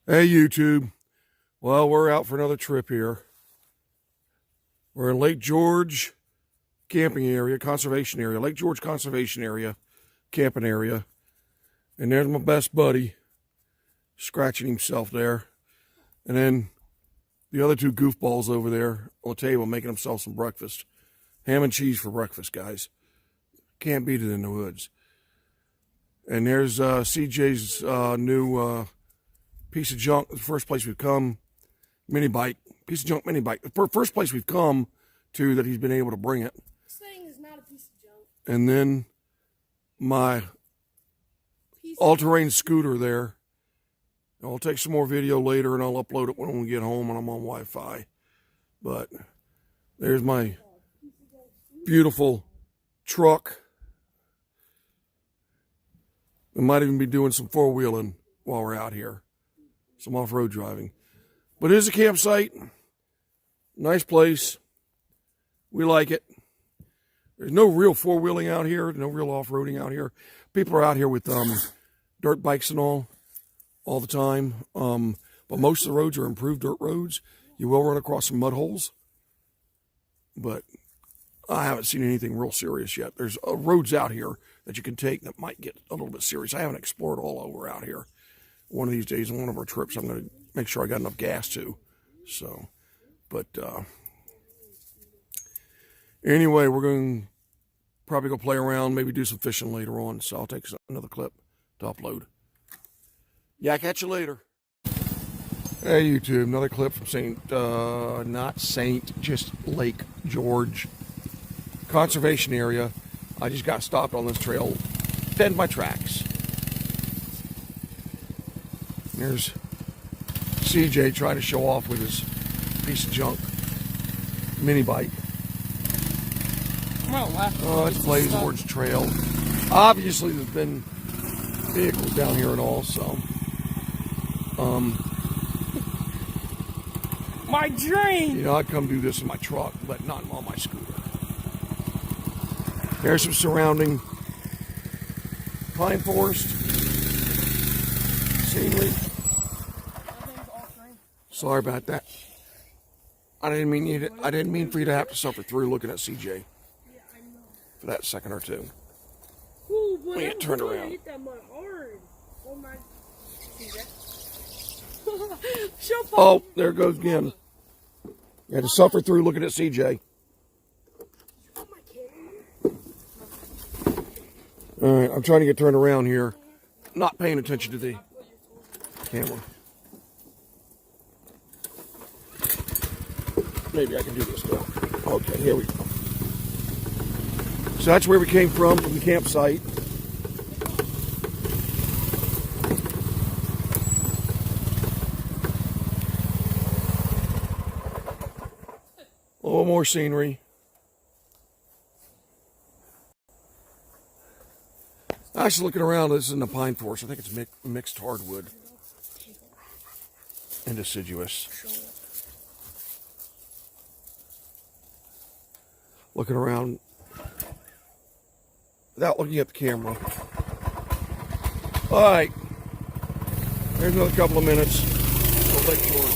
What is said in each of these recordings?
Hey YouTube. Well, we're out for another trip here. We're in Lake George camping area, conservation area, Lake George conservation area, camping area. And there's my best buddy scratching himself there. And then the other two goofballs over there on the table making themselves some breakfast. Ham and cheese for breakfast, guys. Can't beat it in the woods. And there's CJ's new piece of junk, the first place we've come, mini bike, piece of junk mini bike. The first place we've come to that he's been able to bring it. This thing is not a piece of junk. And then my all-terrain scooter there. I'll take some more video later and I'll upload it when we get home and I'm on Wi-Fi. But there's my beautiful truck. We might even be doing some four-wheeling while we're out here. Some off-road driving. But it is a campsite. Nice place. We like it. There's no real four-wheeling out here. No real off-roading out here. People are out here with dirt bikes and all the time. But most of the roads are improved dirt roads. You will run across some mud holes. But I haven't seen anything real serious yet. There's roads out here that you can take that might get a little bit serious. I haven't explored all over out here. One of these days on one of our trips, I'm going to make sure I got enough gas to. So, but anyway, we're going to probably go play around, maybe do some fishing later on. So I'll take another clip to upload. Yeah, catch you later. Hey YouTube, another clip from just Lake George conservation area. I just got stopped on this trail, fed my tracks. There's CJ trying to show off with his piece of junk mini bike. Oh, it's Blaze Ward's trail. Obviously, there's been vehicles down here and all, so. My dream! You know, I'd come do this in my truck, but not on my scooter. There's some surrounding pine forest scenery. Sorry about that. I didn't mean for you to have to suffer through looking at CJ for that second or two. Ooh, boy, Let me get turned around. Hit that mud hard. Oh my! Oh, there it goes again. You had to suffer through looking at CJ. All right, I'm trying to get turned around here, not paying attention to the camera. Maybe I can do this now. Okay, here we go. So that's where we came from the campsite. A little more scenery. Actually, looking around, this is in the pine forest. I think it's mixed hardwood and deciduous. Looking around without looking at the camera. All right, there's another couple of minutes to Lake George.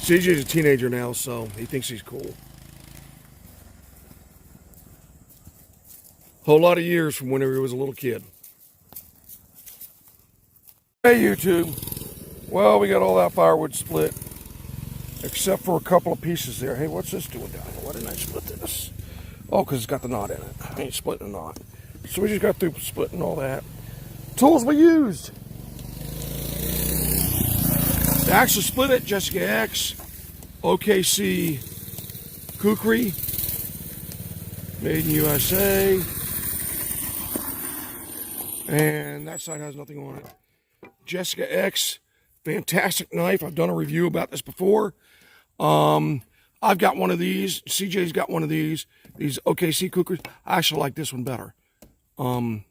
CJ's a teenager now, so he thinks he's cool. Whole lot of years from whenever he was a little kid. Hey YouTube. Well, we got all that firewood split, except for a couple of pieces there. Hey, what's this doing down here? Why didn't I split this? Oh, because it's got the knot in it. I ain't splitting a knot. So we just got through splitting all that. Tools we used. They actually split it, Jessica X, OKC Kukri, made in USA, and that side has nothing on it. Jessica X, fantastic knife. I've done a review about this before. I've got one of these. CJ's got one of these OKC Kukris. I actually like this one better. You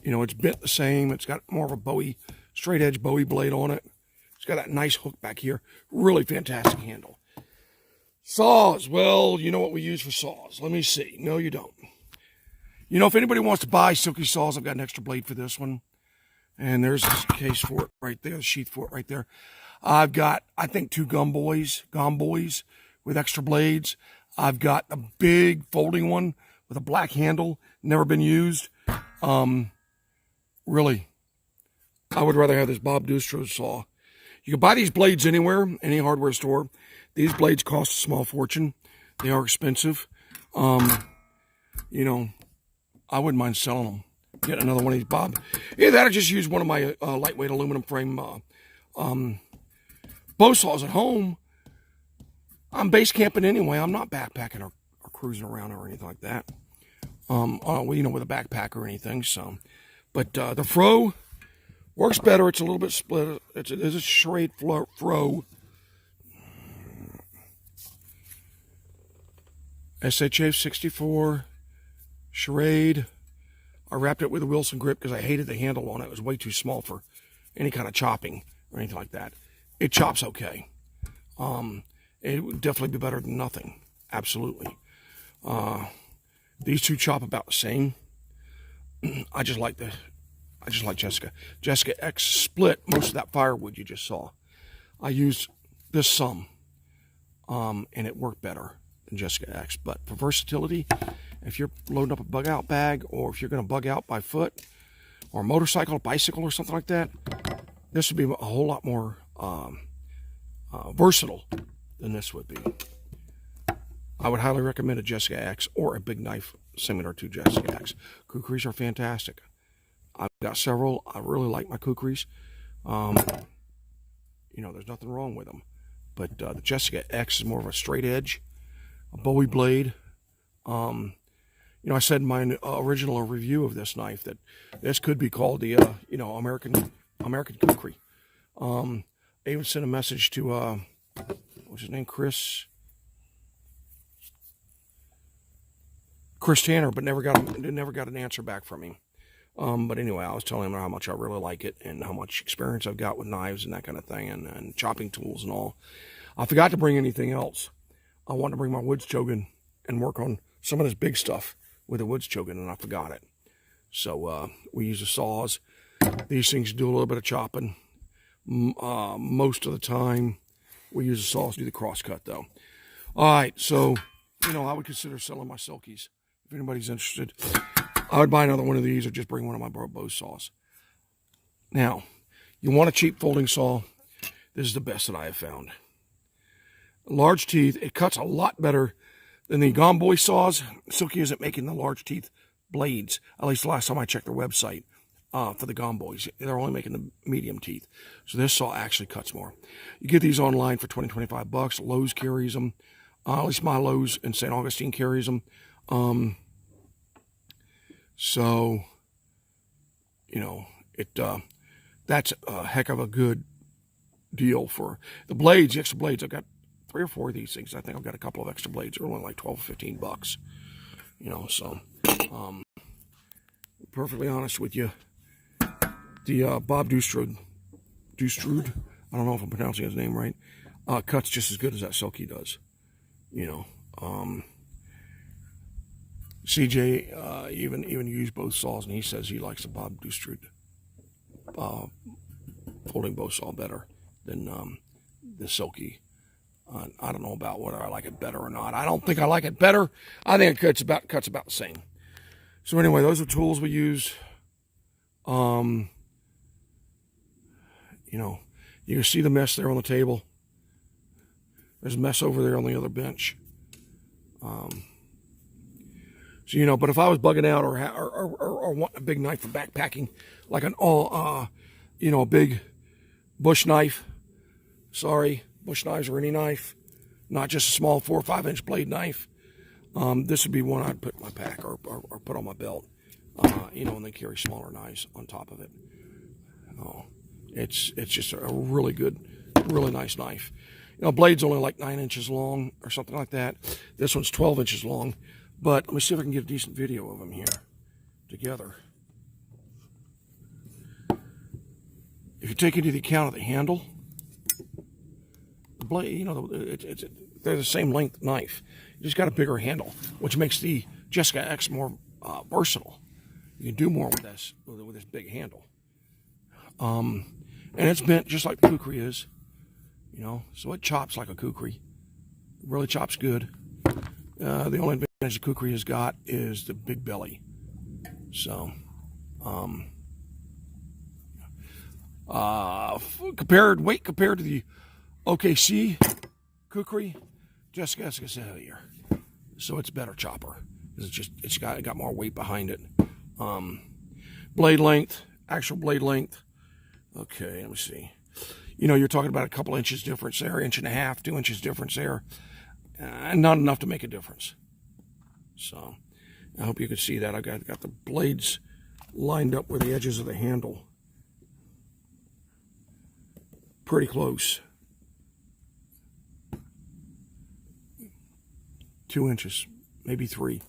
know, it's bent the same. It's got more of a Bowie, straight edge Bowie blade on it. It's got that nice hook back here. Really fantastic handle. Saws. Well, you know what we use for saws. Let me see. No, you don't. You know, if anybody wants to buy Silky saws, I've got an extra blade for this one. And there's this case for it right there, the sheath for it right there. I've got, I think, 2 Gomboys with extra blades. I've got a big folding one with a black handle, never been used. Really, I would rather have this Bob Dustrow saw. You can buy these blades anywhere, any hardware store. These blades cost a small fortune. They are expensive. You know, I wouldn't mind selling them. Get another one of these Bob. Yeah, that I just use one of my lightweight aluminum frame bow saws at home. I'm base camping anyway. I'm not backpacking or cruising around or anything like that. Well, you know, with a backpack or anything. So, but the Fro works better. It's a little bit split. It's a Schrade Fro. SHA 64 Schrade. I wrapped it with a Wilson grip because I hated the handle on it. It was way too small for any kind of chopping or anything like that. It chops okay. It would definitely be better than nothing. Absolutely. These two chop about the same. I just like Jessica. Jessica X split most of that firewood you just saw. I used this some, and it worked better than Jessica X. But for versatility, if you're loading up a bug out bag, or if you're going to bug out by foot, or a motorcycle, a bicycle, or something like that, this would be a whole lot more versatile than this would be. I would highly recommend a Jessica X or a big knife similar to Jessica X. Kukris are fantastic. I've got several. I really like my Kukris. You know, there's nothing wrong with them. But the Jessica X is more of a straight edge, a Bowie blade. You know, I said in my original review of this knife that this could be called the, you know, American Kukri. I even sent a message to, what's his name, Chris Tanner, but never got an answer back from him. But anyway, I was telling him how much I really like it and how much experience I've got with knives and that kind of thing, and chopping tools and all. I forgot to bring anything else. I wanted to bring my Woods Chogan and work on some of this big stuff with a Woods Chogan, and I forgot it. So we use the saws. These things do a little bit of chopping. Most of the time, we use the saws to do the crosscut, though. All right, so, you know, I would consider selling my Silkies. If anybody's interested, I would buy another one of these or just bring one of my bow saws. Now, you want a cheap folding saw. This is the best that I have found. Large teeth. It cuts a lot better than the Gomboy saws. Silky isn't making the large teeth blades. At least the last time I checked their website for the Gomboys. They're only making the medium teeth. So this saw actually cuts more. You get these online for $20, $25. Lowe's carries them. At least my Lowe's in St. Augustine carries them. So, you know, that's a heck of a good deal for the blades, the extra blades. I've got 3 or 4 of these things. I think I've got a couple of extra blades. They're only like $12 or $15, you know, so, perfectly honest with you, the Bob Dustrow, I don't know if I'm pronouncing his name right, cuts just as good as that Silky does, you know. CJ even used both saws, and he says he likes the Bob Dustrow folding bow saw better than the Silky. I don't know about whether I like it better or not. I don't think I like it better. I think it cuts about the same. So anyway, those are tools we use. You know, you can see the mess there on the table. There's a mess over there on the other bench. So, you know, but if I was bugging out or wanting a big knife for backpacking, like you know, a big bush knife. Sorry, bush knives or any knife, not just a small 4 or 5 inch blade knife. This would be one I'd put in my pack or put on my belt. You know, and then carry smaller knives on top of it. It's just a really good, really nice knife. You know, blade's only like 9 inches long or something like that. This one's 12 inches long. But let me see if I can get a decent video of them here together. If you take into the account of the handle, the blade, you know, they're the same length knife. You just got a bigger handle, which makes the Jessica X more versatile. You can do more with this big handle. And it's bent just like the Kukri is, you know, so it chops like a Kukri. It really chops good. The only advantage the Kukri has got is the big belly. So, compared to the OKC Kukri, Jessica's heavier, so it's a better chopper. It's got more weight behind it. Blade length, actual blade length. Okay, let me see. You know, you're talking about a couple inches difference there, 1.5 inches, 2 inches difference there, and not enough to make a difference. So, I hope you can see that. I got the blades lined up with the edges of the handle. Pretty close. 2 inches, maybe 3.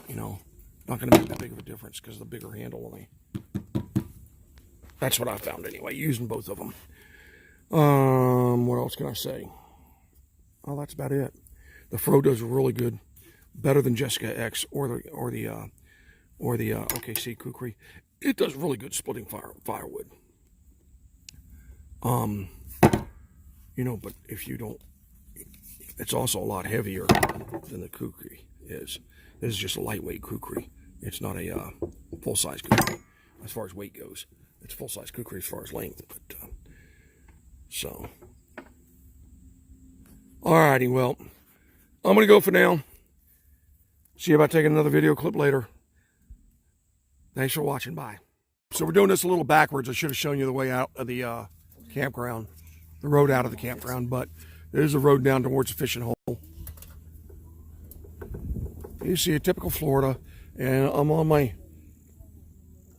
You know, not going to make that big of a difference because of the bigger handle on the. That's what I found anyway, using both of them. What else can I say? Oh, that's about it. The Frodo's really good, better than Jessica X or the OKC Kukri. It does really good splitting firewood. You know, but if you don't, it's also a lot heavier than the Kukri is. This is just a lightweight Kukri. It's not a full-size Kukri as far as weight goes. It's full-size Kukri as far as length, but so. Alrighty, well, I'm gonna go for now. See about taking another video clip later. Thanks for watching. Bye. So we're doing this a little backwards. I should have shown you the way out of the campground, the road out of the campground, but there's a road down towards the fishing hole. You see a typical Florida, and I'm on my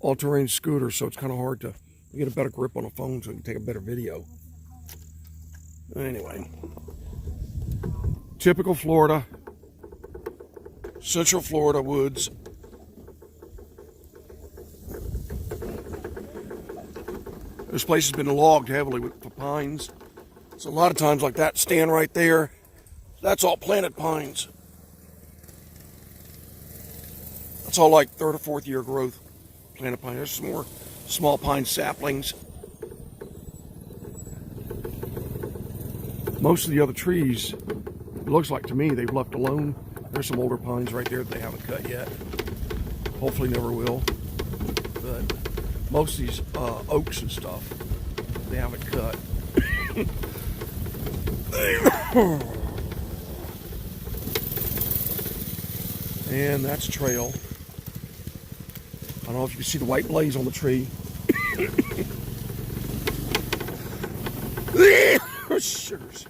all-terrain scooter, so it's kind of hard to get a better grip on the phone so I can take a better video. Anyway, typical Florida, Central Florida woods. This place has been logged heavily for pines. So a lot of times like that stand right there, that's all planted pines. That's all like 3rd or 4th year growth planted pine. There's some more small pine saplings. Most of the other trees, it looks like to me, they've left alone. There's some older pines right there that they haven't cut yet. Hopefully never will. But most of these oaks and stuff, they haven't cut. And that's a trail. I don't know if you can see the white blaze on the tree. Sugars.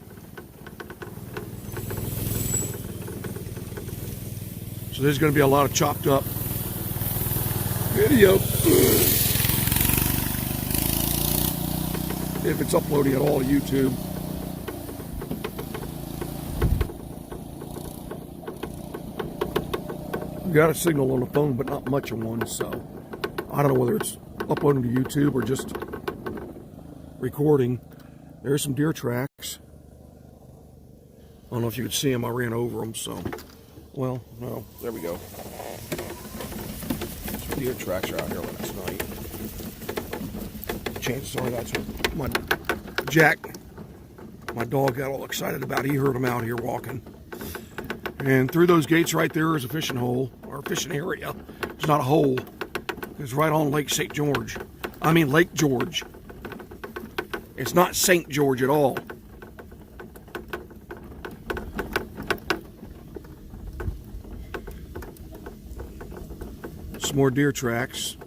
So there's going to be a lot of chopped up video. If it's uploading at all to YouTube. We've got a signal on the phone, but not much of one, so I don't know whether it's uploading to YouTube or just recording. There's some deer tracks. I don't know if you could see them. I ran over them, so. Well, no, there we go. Some deer tracks are out here last night. Chances are that's what my Jack, my dog, got all excited about. He heard them out here walking. And through those gates right there is a fishing hole, or fishing area. It's not a hole. It's right on Lake St. George. I mean Lake George. It's not St. George at all. Some more deer tracks.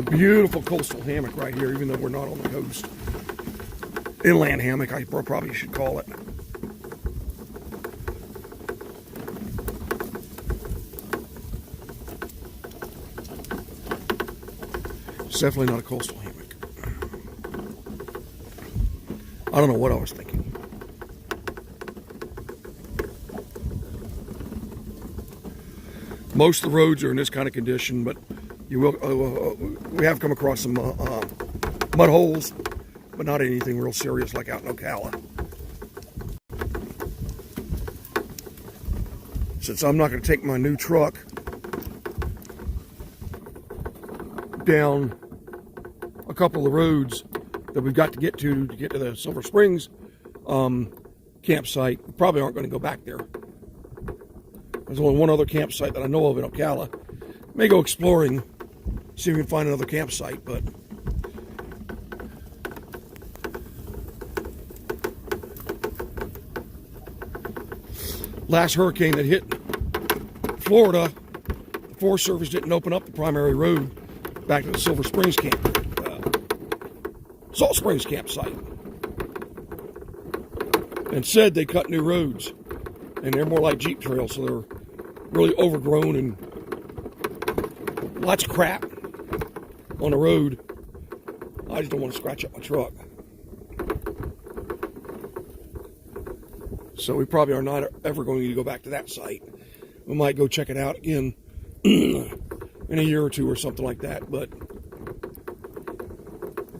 Beautiful coastal hammock right here, even though we're not on the coast. Inland hammock, I probably should call it. It's definitely not a coastal hammock. I don't know what I was thinking. Most of the roads are in this kind of condition, but you will. We have come across some mud holes, but not anything real serious like out in Ocala. Since I'm not going to take my new truck down a couple of the roads that we've got to get to the Silver Springs campsite, we probably aren't going to go back there. There's only one other campsite that I know of in Ocala. May go exploring, see if we can find another campsite, but last hurricane that hit Florida, the Forest Service didn't open up the primary road back to the Silver Springs Salt Springs campsite, and said they cut new roads, and they're more like Jeep trails, so they're really overgrown and lots of crap on the road. I just don't want to scratch up my truck. So we probably are not ever going to go back to that site. We might go check it out again in a year or two or something like that, but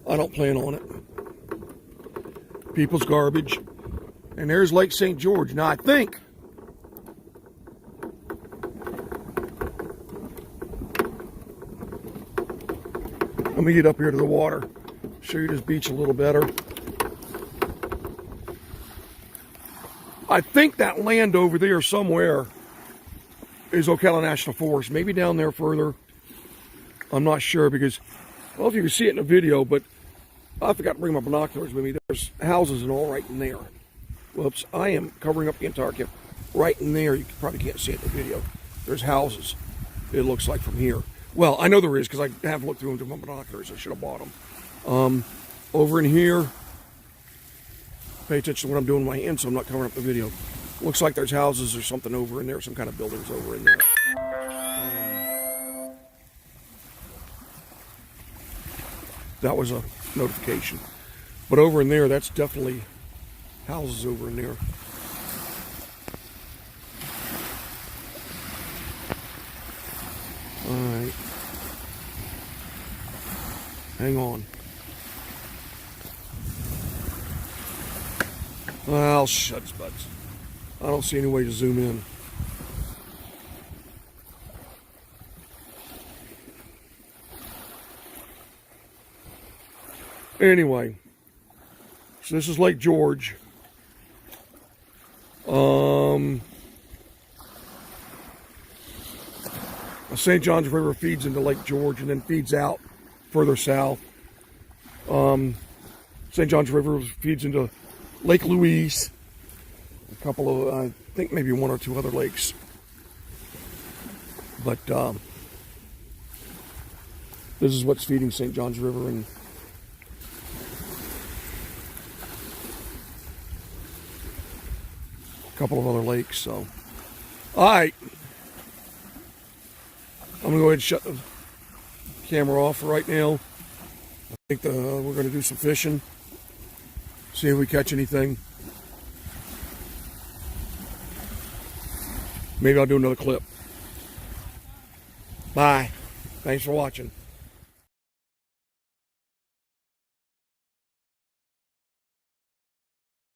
I don't plan on it. People's garbage. And there's Lake St. George. Now I think let me get up here to the water, show you this beach a little better. I think that land over there somewhere is Ocala National Forest. Maybe down there further. I'm not sure because, I don't know if you can see it in the video, but I forgot to bring my binoculars with me. There's houses and all right in there. Whoops, I am covering up the entire camp. Right in there, you probably can't see it in the video. There's houses, it looks like from here. Well, I know there is because I have looked through them with my binoculars. I should have bought them. Over in here, pay attention to what I'm doing with my hands so I'm not covering up the video. Looks like there's houses or something over in there, some kind of buildings over in there. That was a notification. But over in there, that's definitely houses over in there. Alright. Hang on. Well, shucks buds. I don't see any way to zoom in. Anyway, so this is Lake George. St. Johns River feeds into Lake George and then feeds out further south. St. Johns River feeds into Lake Louise, a couple of, I think maybe one or two other lakes. But this is what's feeding St. Johns River and a couple of other lakes. So, all right, I'm gonna go ahead and shut the camera off for right now. I think we're gonna do some fishing, see if we catch anything. Maybe I'll do another clip. Bye. Thanks for watching.